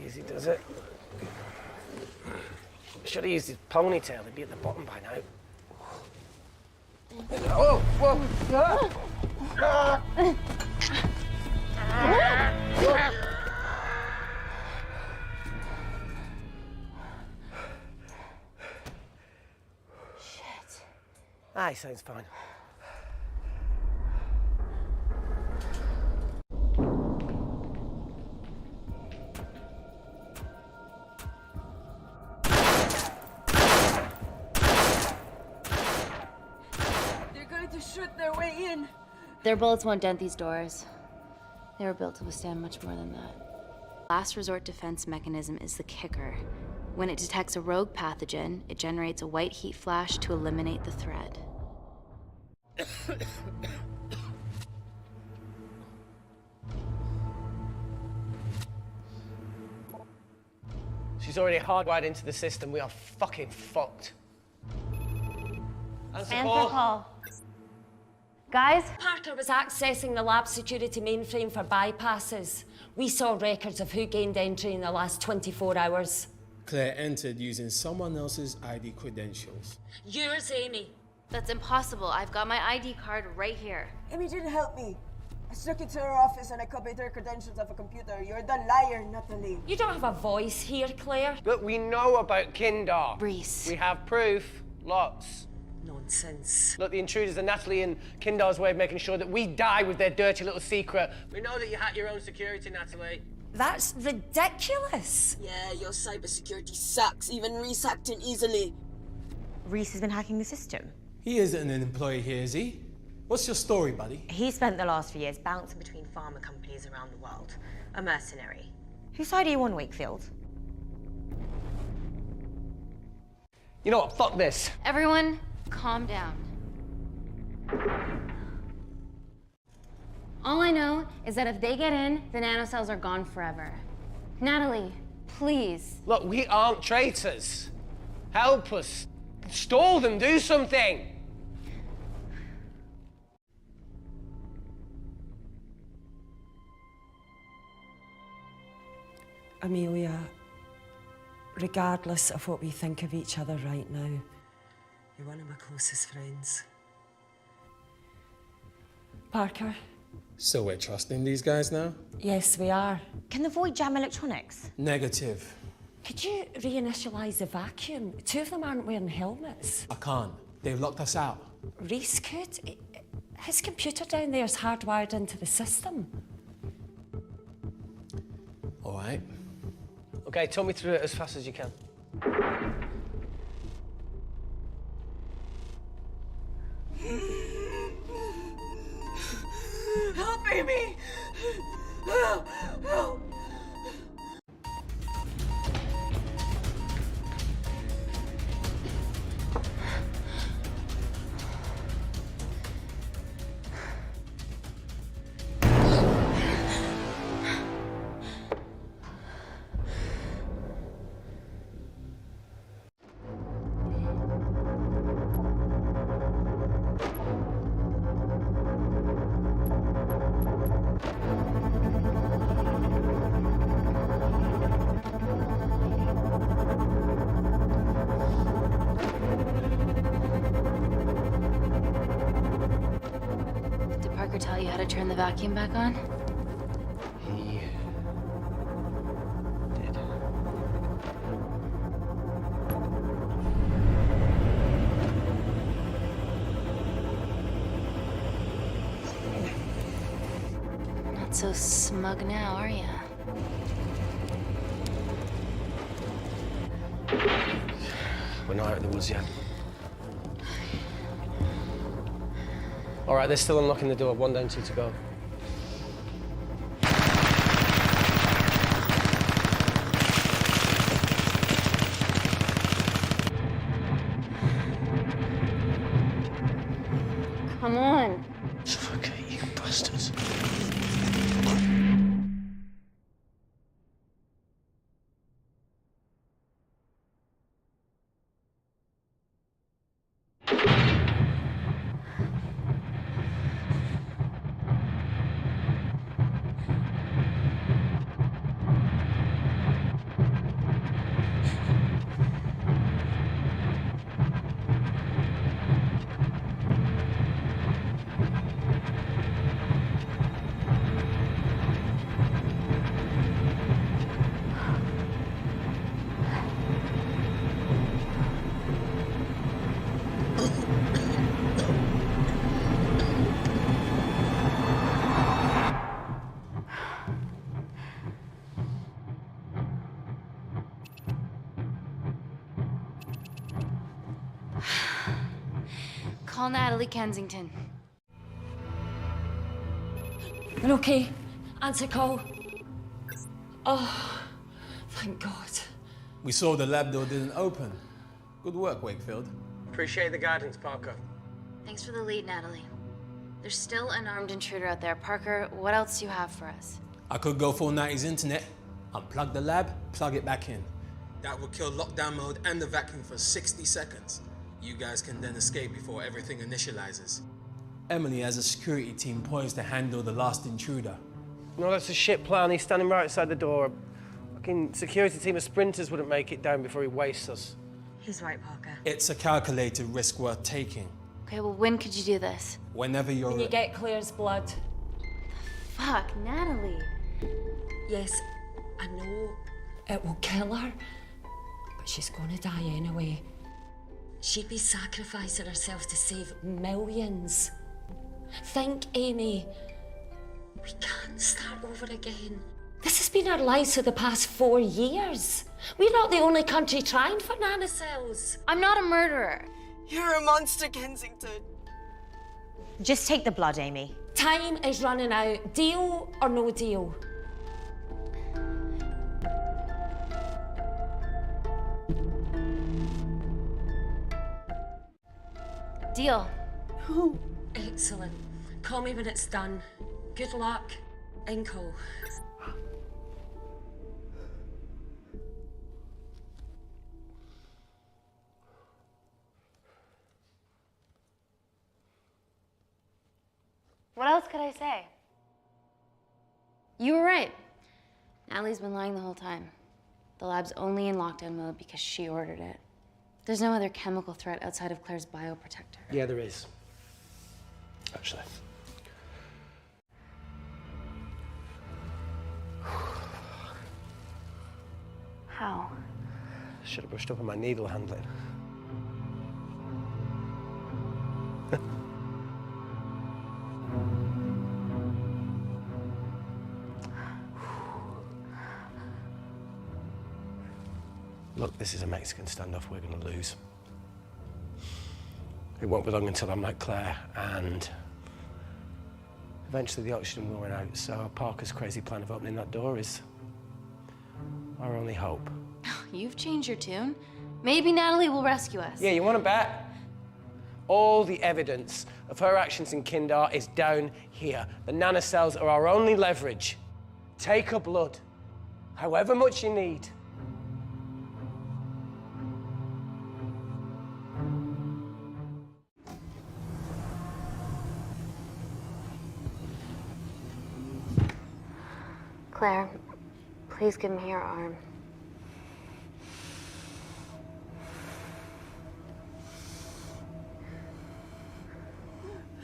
Easy does it. Should have used his ponytail. He'd be at the bottom by now. Oh, whoa! Shit. Ah, he sounds fine. shoot their way in. Their bullets won't dent these doors. They were built to withstand much more than that. Last resort defense mechanism is the kicker. When it detects a rogue pathogen, it generates a white heat flash to eliminate the threat. She's already hardwired into the system. We are fucking fucked. Answer call. Guys? Parker was accessing the lab security mainframe for bypasses. We saw records of who gained entry in the last 24 hours. Claire entered using someone else's ID credentials. Yours, Amy. That's impossible. I've got my ID card right here. Amy didn't help me. I snuck into her office and I copied her credentials off a computer. You're the liar, Natalie. You don't have a voice here, Claire. But we know about Kindar. Reese. We have proof. Lots. Nonsense. Look, the intruders are Natalie and Kindar's way of making sure that we die with their dirty little secret. We know that you hack your own security, Natalie. That's ridiculous. Yeah, your cybersecurity sucks. Even Reese hacked it easily. Reese has been hacking the system. He isn't an employee here, is he? What's your story, buddy? He spent the last few years bouncing between pharma companies around the world. A mercenary. Whose side are you on, Wakefield? You know what? Fuck this. Everyone, calm down. All I know is that if they get in, the nanocells are gone forever. Natalie, please. Look, we aren't traitors. Help us. Stall them. Do something. Amelia, regardless of what we think of each other right now, you're one of my closest friends. Parker? So we're trusting these guys now? Yes, we are. Can the void jam electronics? Negative. Could you reinitialize the vacuum? Two of them aren't wearing helmets. I can't. They've locked us out. Reese could. His computer down there is hardwired into the system. All right. Okay, talk me through it as fast as you can. Help, Amy! Help! Help! Did Parker tell you how to turn the vacuum back on? He did. Not so smug now, are ya? We're not out of the woods yet. All right, they're still unlocking the door. 1 down, 2 to go. Come on. Suffocate, you bastards. Call Natalie Kensington. You're okay? Answer call. Oh, thank God. We saw the lab door didn't open. Good work, Wakefield. Appreciate the guidance, Parker. Thanks for the lead, Natalie. There's still an armed intruder out there. Parker, what else do you have for us? I could go full 90s internet, unplug the lab, plug it back in. That would kill lockdown mode and the vacuum for 60 seconds. You guys can then escape before everything initializes. Emily has a security team poised to handle the last intruder. No, that's a shit plan. He's standing right outside the door. Fucking security team of sprinters wouldn't make it down before he wastes us. He's right, Parker. It's a calculated risk worth taking. Okay, well, when could you do this? Whenever you're When you get Claire's blood. Fuck, Natalie. Yes, I know it will kill her, but she's gonna die anyway. She'd be sacrificing herself to save millions. Think, Amy. We can't start over again. This has been our lives for the past 4 years. We're not the only country trying for nanocells. I'm not a murderer. You're a monster, Kensington. Just take the blood, Amy. Time is running out. Deal or no deal? Deal. Excellent. Call me when it's done. Good luck. Inco. What else could I say? You were right. Natalie's been lying the whole time. The lab's only in lockdown mode because she ordered it. There's no other chemical threat outside of Claire's bioprotector. Yeah, there is. Actually. How? Should have brushed up on my needle handling. Look, this is a Mexican standoff we're going to lose. It won't be long until I'm like Claire, and eventually the oxygen will run out, so Parker's crazy plan of opening that door is our only hope. You've changed your tune. Maybe Natalie will rescue us. Yeah, you want to bet? All the evidence of her actions in Kindar is down here. The nanocells are our only leverage. Take her blood, however much you need. Claire, please give me your arm.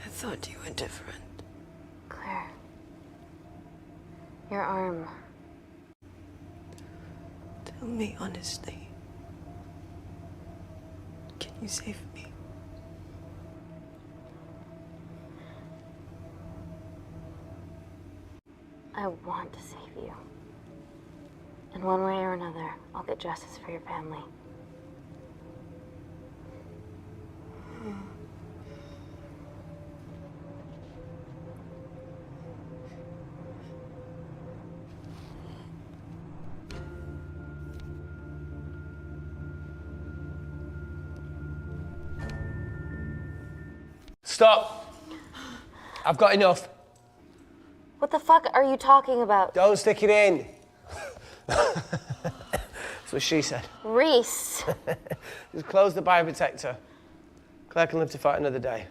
I thought you were different. Claire, your arm. Tell me honestly. Can you save me? I want to save you. In one way or another, I'll get justice for your family. Stop! I've got enough. What the fuck are you talking about? Don't stick it in. That's what she said. Reese. Just close the bioprotector. Claire can live to fight another day.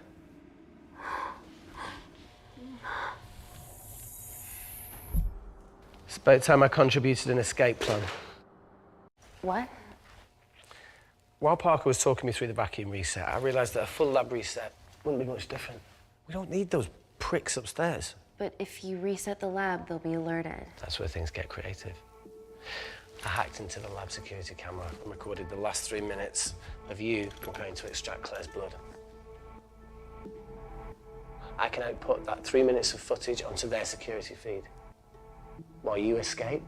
It's about time I contributed an escape plan. What? While Parker was talking me through the vacuum reset, I realised that a full lab reset wouldn't be much different. We don't need those pricks upstairs. But if you reset the lab, they'll be alerted. That's where things get creative. I hacked into the lab security camera and recorded the last 3 minutes of you preparing to extract Claire's blood. I can output that 3 minutes of footage onto their security feed. While you escape,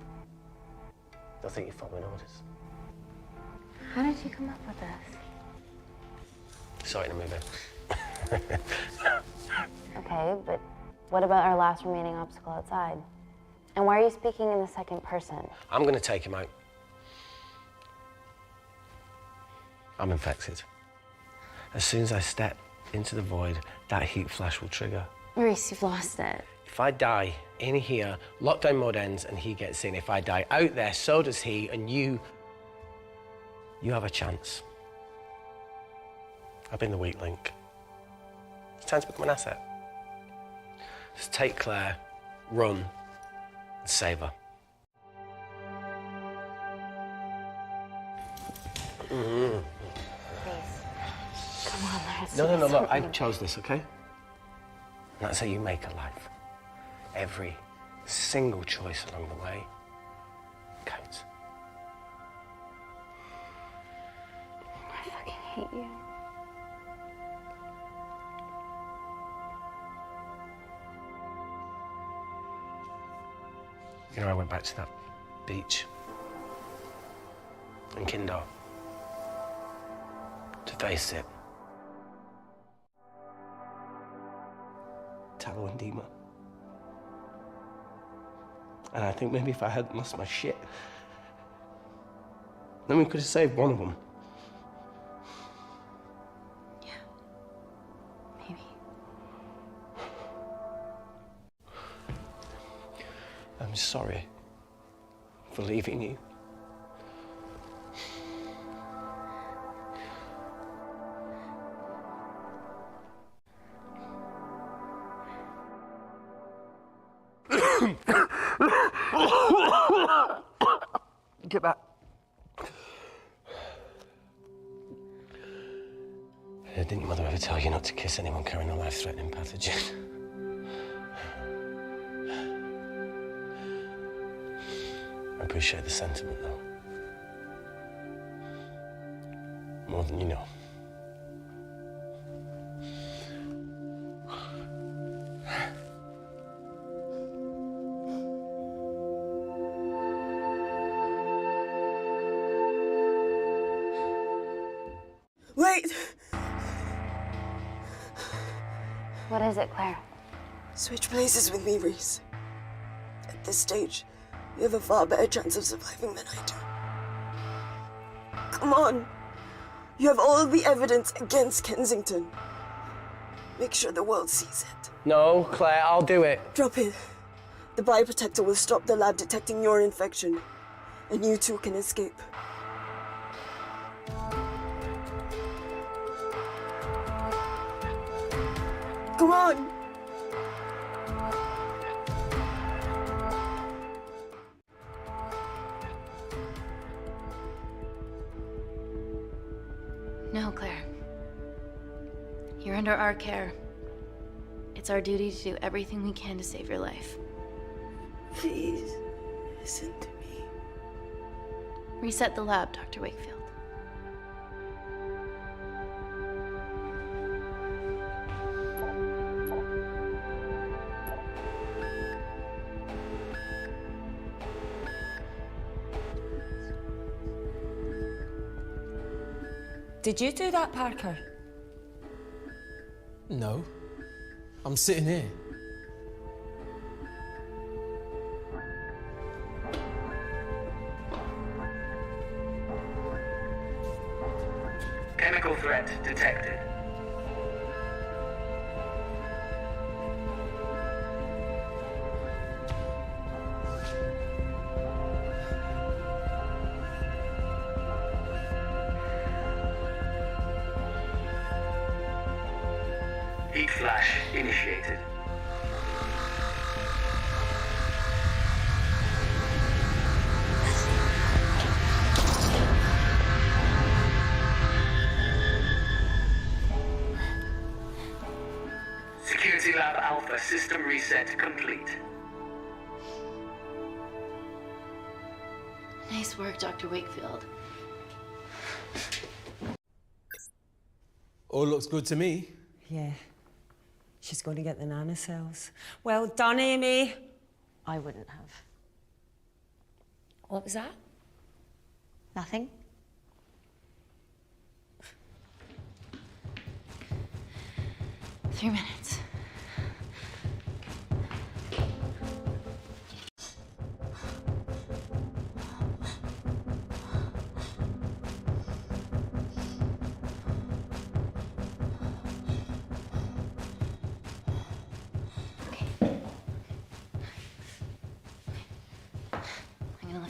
they'll think you're following orders. How did you come up with this? Saw it in a movie. Okay, but What about our last remaining obstacle outside? And why are you speaking in the second person? I'm going to take him out. I'm infected. As soon as I step into the void, that heat flash will trigger. Reese, you've lost it. If I die in here, lockdown mode ends and he gets in. If I die out there, so does he, and you have a chance. I've been the weak link. It's time to become an asset. Just take Claire, run, and save her. Please. Come on, let's No, look, I something. chose this, okay? And that's how you make a life. Every single choice along the way counts. I fucking hate you. You know, I went back to that beach in Kindar to face it. Tallow and Dima. And I think maybe if I hadn't lost my shit, then we could have saved one of them. Yeah. Maybe. I'm sorry for leaving you. Get back. Didn't your mother ever tell you not to kiss anyone carrying a life-threatening pathogen? I appreciate the sentiment, though. More than you know. Wait! What is it, Claire? Switch places with me, Reese. At this stage, you have a far better chance of surviving than I do. Come on. You have all the evidence against Kensington. Make sure the world sees it. No, Claire, I'll do it. Drop it. The bioprotector will stop the lab detecting your infection, and you two can escape. Come on! No, Claire. You're under our care. It's our duty to do everything we can to save your life. Please, listen to me. Reset the lab, Dr. Wakefield. Did you do that, Parker? No. I'm sitting here. Chemical threat detected. Heat flash initiated. Security Lab Alpha system reset complete. Nice work, Dr. Wakefield. All looks good to me. Yeah. She's going to get the nanocells. Well done, Amy. I wouldn't have. What was that? Nothing? Three minutes.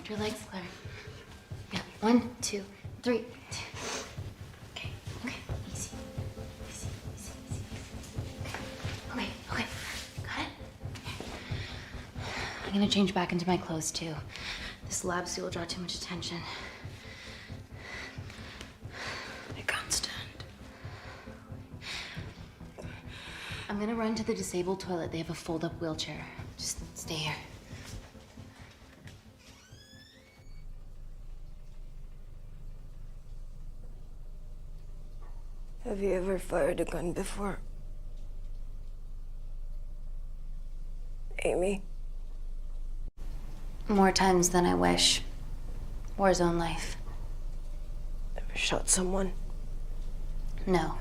Lift your legs, Claire. Yeah, 1, 2, 3. Okay, okay, easy. Easy, easy, easy. Okay, okay, got it? I'm gonna change back into my clothes too. This lab suit will draw too much attention. I can't stand. I'm gonna run to the disabled toilet. They have a fold-up wheelchair. Just stay here. Have you ever fired a gun before? Amy? More times than I wish. Warzone life. Ever shot someone? No.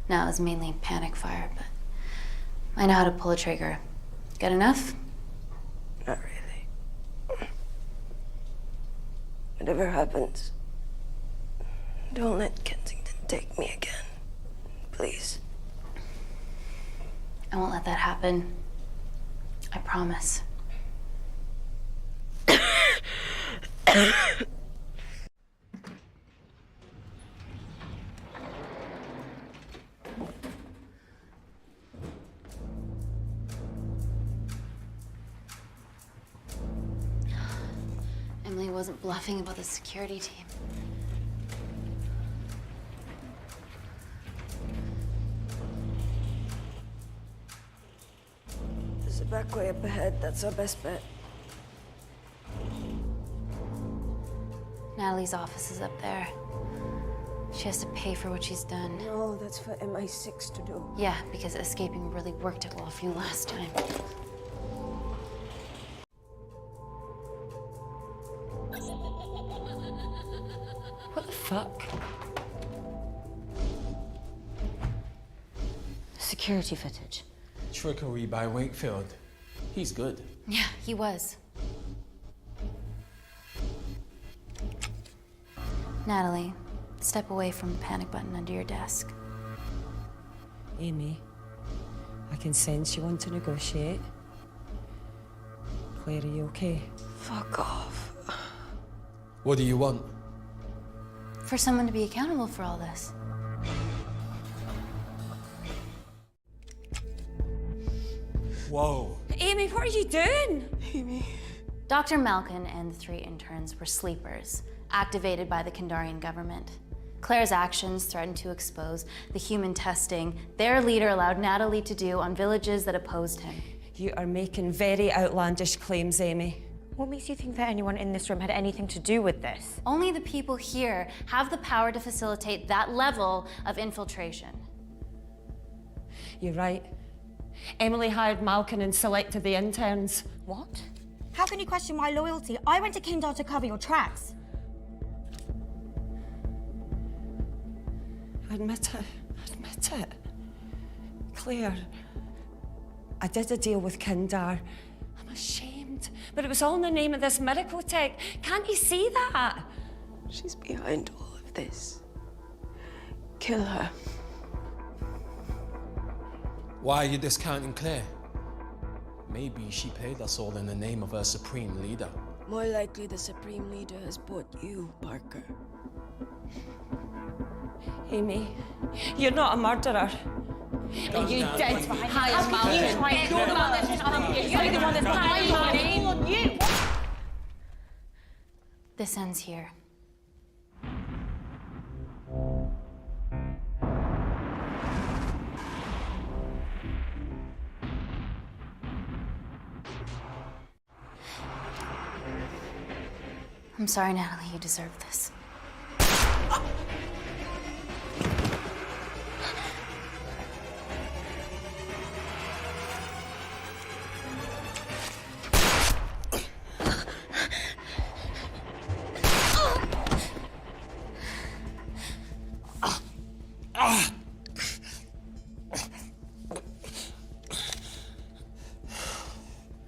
No, it was mainly panic fire, but I know how to pull a trigger. Good enough? Not really. Whatever happens, don't let Kensington take me again. Please. I won't let that happen. I promise. Emily wasn't bluffing about the security team. There's a back way up ahead. That's our best bet. Natalie's office is up there. She has to pay for what she's done. No, that's for MI6 to do. Yeah, because escaping really worked it well for you last time. What the fuck? Security footage. Trickery by Wakefield. He's good. Yeah, he was. Natalie, step away from the panic button under your desk. Amy, I can sense you want to negotiate. Claire, are you okay? Fuck off. What do you want? For someone to be accountable for all this. Whoa. Amy, what are you doing? Amy. Dr. Malkin and the 3 interns were sleepers, activated by the Kandarian government. Claire's actions threatened to expose the human testing their leader allowed Natalie to do on villages that opposed him. You are making very outlandish claims, Amy. What makes you think that anyone in this room had anything to do with this? Only the people here have the power to facilitate that level of infiltration. You're right. Emily hired Malkin and selected the interns. What? How can you question my loyalty? I went to Kindar to cover your tracks. Admit it. Admit it. Claire, I did a deal with Kindar. I'm ashamed, but it was all in the name of this miracle tech. Can't you see that? She's behind all of this. Kill her. Why are you discounting Claire? Maybe she paid us all in the name of her supreme leader. More likely the supreme leader has bought you, Parker. Amy, you're not a murderer. And you did hire Malkin. You're the one that's hiring Malkin. This ends here. I'm sorry, Natalie, you deserve this.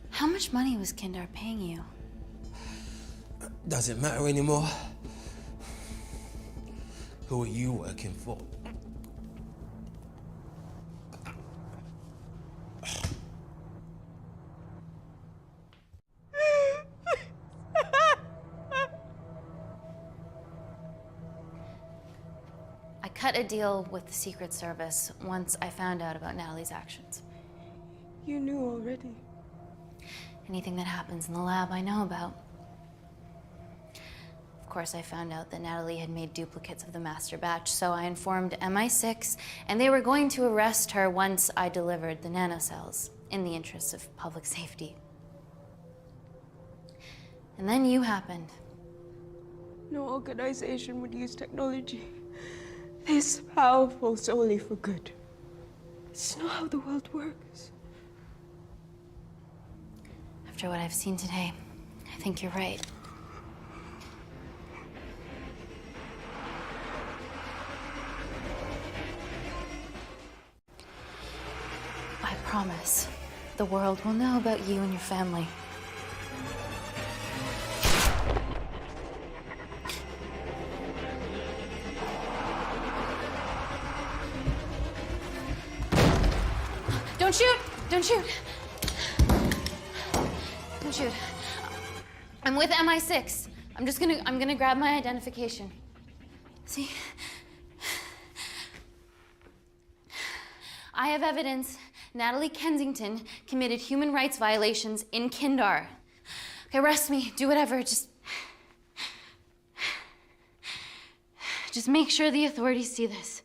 How much money was Kindar paying you? Doesn't matter anymore. Who are you working for? cut a deal with the Secret Service once I found out about Natalie's actions. You knew already. Anything that happens in the lab, I know about. Of course, I found out that Natalie had made duplicates of the master batch, so I informed MI6, and they were going to arrest her once I delivered the nanocells, in the interests of public safety. And then you happened. No organization would use technology this powerful solely for good. It's not how the world works. After what I've seen today, I think you're right. I promise, the world will know about you and your family. Don't shoot! Don't shoot! Don't shoot. I'm with MI6. I'm gonna grab my identification. See? I have evidence Natalie Kensington committed human rights violations in Kindar. Okay, arrest me, do whatever, just make sure the authorities see this.